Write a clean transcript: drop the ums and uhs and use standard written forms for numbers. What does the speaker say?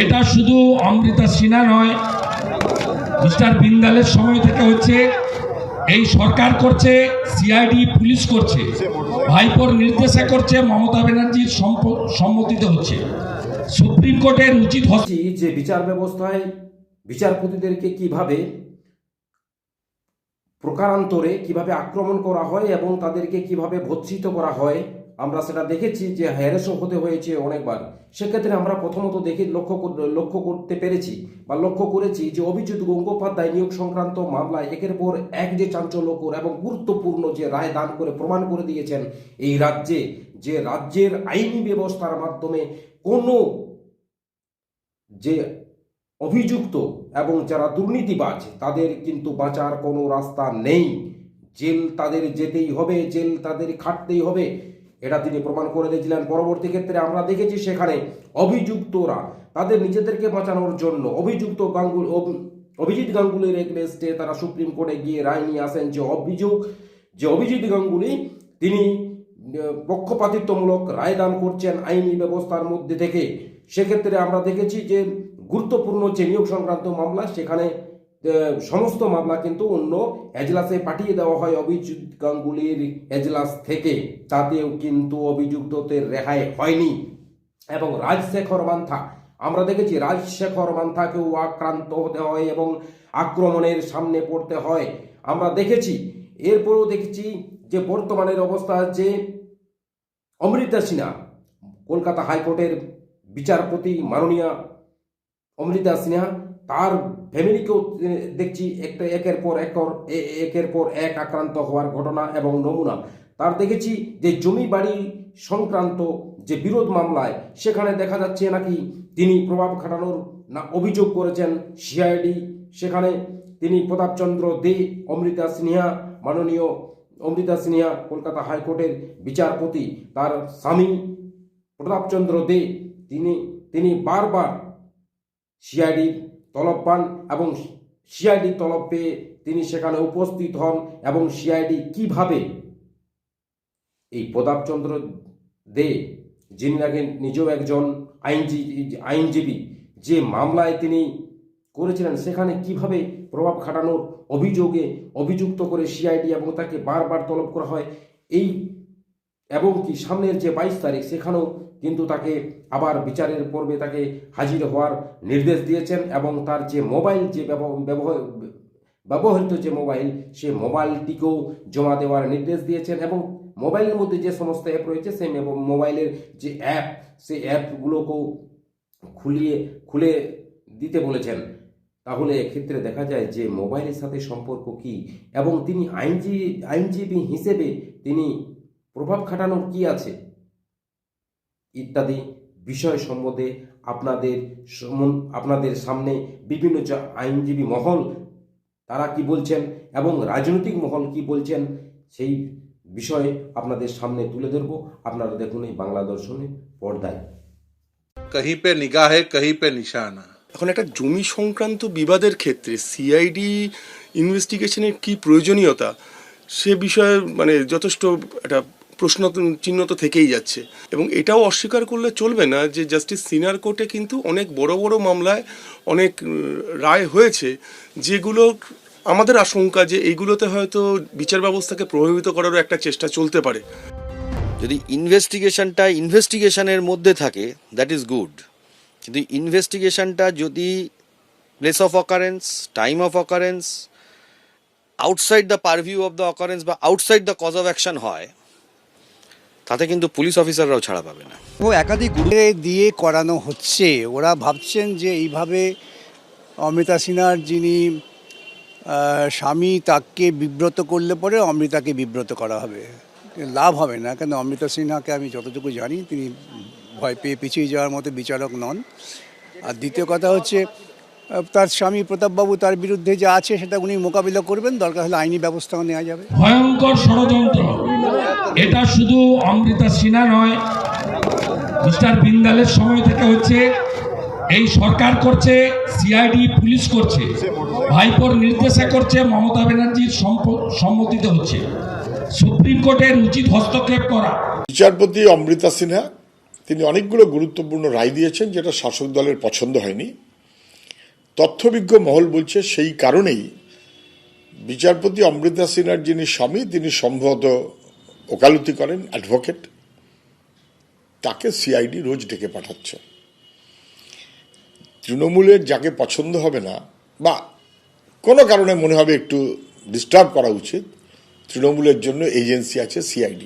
এটা শুধু অমৃতা সিনহা নয়, মিস্টার বিন্দালের সময় থেকে হচ্ছে। এই সরকার করছে, সিআইডি পুলিশ করছে, ভাইপোর নির্দেশে করছে, মমতা ব্যানার্জির সম্মতিতে হচ্ছে। সুপ্রিম কোর্টের উচিত যে বিচার ব্যবস্থায় বিচারপতিদেরকে কিভাবে প্রকারান্তরে কিভাবে আক্রমণ করা হয় এবং তাদেরকে কিভাবে ভৎসিত করা হয়, আমরা সেটা দেখেছি যে হ্যারাসও হতে হয়েছে অনেকবার। সেক্ষেত্রে আমরা প্রথমত লক্ষ্য করতে পেরেছি বা লক্ষ্য করেছি যে অভিজিৎ গঙ্গোপাধ্যায় নিয়োগ সংক্রান্ত মামলায় একের পর এক যে চাঞ্চল্যকর এবং গুরুত্বপূর্ণ যে রায় দান করে প্রমাণ করে দিয়েছেন এই রাজ্যে যে রাজ্যের আইনি ব্যবস্থার মাধ্যমে কোনো যে অভিযুক্ত এবং যারা দুর্নীতিবাজ তাদের কিন্তু বাঁচার কোনো রাস্তা নেই। জেল তাদের যেতেই হবে, জেল তাদের খাটতেই হবে, এটা তিনি প্রমাণ করে দিয়েছিলেন। পরবর্তী ক্ষেত্রে আমরা দেখেছি সেখানে অভিযুক্তরা তাদের নিজেদেরকে বাঁচানোর জন্য অভিজিৎ গাঙ্গুলির এগেনস্টে তারা সুপ্রিম কোর্টে গিয়ে রায় নিয়ে আসেন যে অভিজিৎ গাঙ্গুলি তিনি পক্ষপাতিত্বমূলক রায়দান করছেন আইনি ব্যবস্থার মধ্যে থেকে। সেক্ষেত্রে আমরা দেখেছি যে গুরুত্বপূর্ণ যে নিয়োগ সংক্রান্ত মামলা সেখানে সমস্ত মামলা কিন্তু অন্য এজলাসে পাঠিয়ে দেওয়া হয় অভিজিৎ গাঙ্গুলির এজলাস থেকে, তাতেও কিন্তু অভিযুক্তদের রেহাই হয়নি। এবং রাজশেখর মান্থা, আমরা দেখেছি রাজশেখর মান্থাকেও আক্রান্ত হতে হয় এবং আক্রমণের সামনে পড়তে হয় আমরা দেখেছি। এরপরেও দেখেছি যে বর্তমানের অবস্থা যে অমৃতা সিনহা, কলকাতা হাইকোর্টের বিচারপতি মাননীয়া অমৃতা সিনহা, তার ফ্যামিলিকেও দেখছি একের পর এক আক্রান্ত হওয়ার ঘটনা এবং নমুনা। তার দেখেছি যে জমি বাড়ি সংক্রান্ত যে বিরোধ মামলায় সেখানে দেখা যাচ্ছে নাকি তিনি প্রভাব খাটানোর না অভিযোগ করেছেন সিআইডি। সেখানে তিনি প্রতাপচন্দ্র দে, মাননীয় অমৃতা সিনহা কলকাতা হাইকোর্টের বিচারপতি, তার স্বামী প্রতাপচন্দ্র দে তিনি বারবার সিআইডির তলব পান এবং সিআইডি তলব পেয়ে তিনি সেখানে উপস্থিত হন এবং সিআইডি কিভাবে এই প্রতাপচন্দ্র দে, যিনি নাকি নিজেও একজন আইনজীবী, যে মামলায় তিনি করেছিলেন সেখানে কিভাবে প্রভাব খাটানোর অভিযোগে অভিযুক্ত করে সিআইডি এবং তাকে বারবার তলব করা হয় এই এবং কি সামনের যে 22 তারিখ সেখানেও কিন্তু তাকে আবার বিচারের পর্বে তাকে হাজির হওয়ার নির্দেশ দিয়েছেন এবং তার যে মোবাইল যে ব্যবহৃত যে মোবাইল সে মোবাইলটিকেও জমা দেওয়ার নির্দেশ দিয়েছেন এবং মোবাইলের মধ্যে যে সমস্ত অ্যাপ রয়েছে সেই মোবাইলের যে অ্যাপ সেই অ্যাপগুলোকেও খুলে দিতে বলেছেন। তাহলে এক্ষেত্রে দেখা যায় যে মোবাইলের সাথে সম্পর্ক কি এবং তিনি আইনজীবী হিসেবে তিনি প্রভাব খাটানোর কি আছে ইত্যাদি বিষয় সম্বন্ধে আপনাদের সামনে বিভিন্ন আইনজীবী মহল তারা কি বলছেন এবং রাজনৈতিক মহল কি বলছেন সেই বিষয়ে আপনাদের সামনে তুলে ধরব। আপনারা দেখুন এই বাংলা দর্শনে পর্দায়। कहीं पे निगाह है कहीं पे निशाना। এখন একটা জমি সংক্রান্ত বিবাদের ক্ষেত্রে সিআইডি ইনভেস্টিগেশনের কি প্রয়োজনীয়তা সে বিষয়ে যথেষ্ট একটা প্রশ্ন চিহ্ন তো থেকেই যাচ্ছে এবং এটাও অস্বীকার করলে চলবে না যে জাস্টিস সিনহার কোর্টে কিন্তু অনেক বড় বড় মামলায় অনেক রায় হয়েছে যেগুলো আমাদের আশঙ্কা যে এইগুলোতে হয়তো বিচার ব্যবস্থাকে প্রভাবিত করারও একটা চেষ্টা চলতে পারে। যদি ইনভেস্টিগেশনের মধ্যে থাকে দ্যাট ইজ গুড, কিন্তু ইনভেস্টিগেশনটা যদি place of occurrence, time of occurrence, outside the purview of the occurrence বা outside the cause of action হয় তাতে কিন্তু পুলিশ অফিসাররাও ছাড়া পাবে না। ও একাধিক দিয়ে করানো হচ্ছে। ওরা ভাবছেন যে এইভাবে অমৃতা সিনহার যিনি স্বামী তাকে বিব্রত করলে পরে অমৃতাকে বিব্রত করা হবে, লাভ হবে না। কেন অমৃতা সিনহাকে আমি যতটুকু জানি তিনি ভয় পেয়ে পিছিয়ে যাওয়ার মতো বিচারক নন। আর দ্বিতীয় কথা হচ্ছে তার স্বামী প্রতাপবাবু তার বিরুদ্ধে যা আছে সেটা উনি মোকাবিলা করবেন, দরকার হলে আইনি ব্যবস্থাও নেওয়া যাবে। ভয়ঙ্কর ষড়যন্ত্র। এটা শুধু অমৃতা সিনহা নয়, মিস্টার বিন্দালের সময় থেকে হচ্ছে। এই সরকার করছে, সিআইডি পুলিশ করছে, ভাইপোর নির্দেশে করছে, মমতা ব্যানার্জির সম্মতিতে হচ্ছে। সুপ্রিম কোর্টের উচিত হস্তক্ষেপ করা। বিচারপতি অমৃতা সিনহা তিনি অনেকগুলো গুরুত্বপূর্ণ রায় দিয়েছেন যেটা শাসক দলের পছন্দ হয়নি। তথ্যবিজ্ঞ মহল বলছে সেই কারণেই বিচারপতি অমৃতা সিনহার যিনি স্বামী তিনি সম্ভবত ওকালতি করেন, অ্যাডভোকেট, তাকে সিআইডি রোজ ডেকে পাঠাচ্ছে। তৃণমূলের যাকে পছন্দ হবে না বা কোনো কারণে মনে হবে একটু ডিস্টার্ব করা উচিত, তৃণমূলের জন্য এজেন্সি আছে সিআইডি।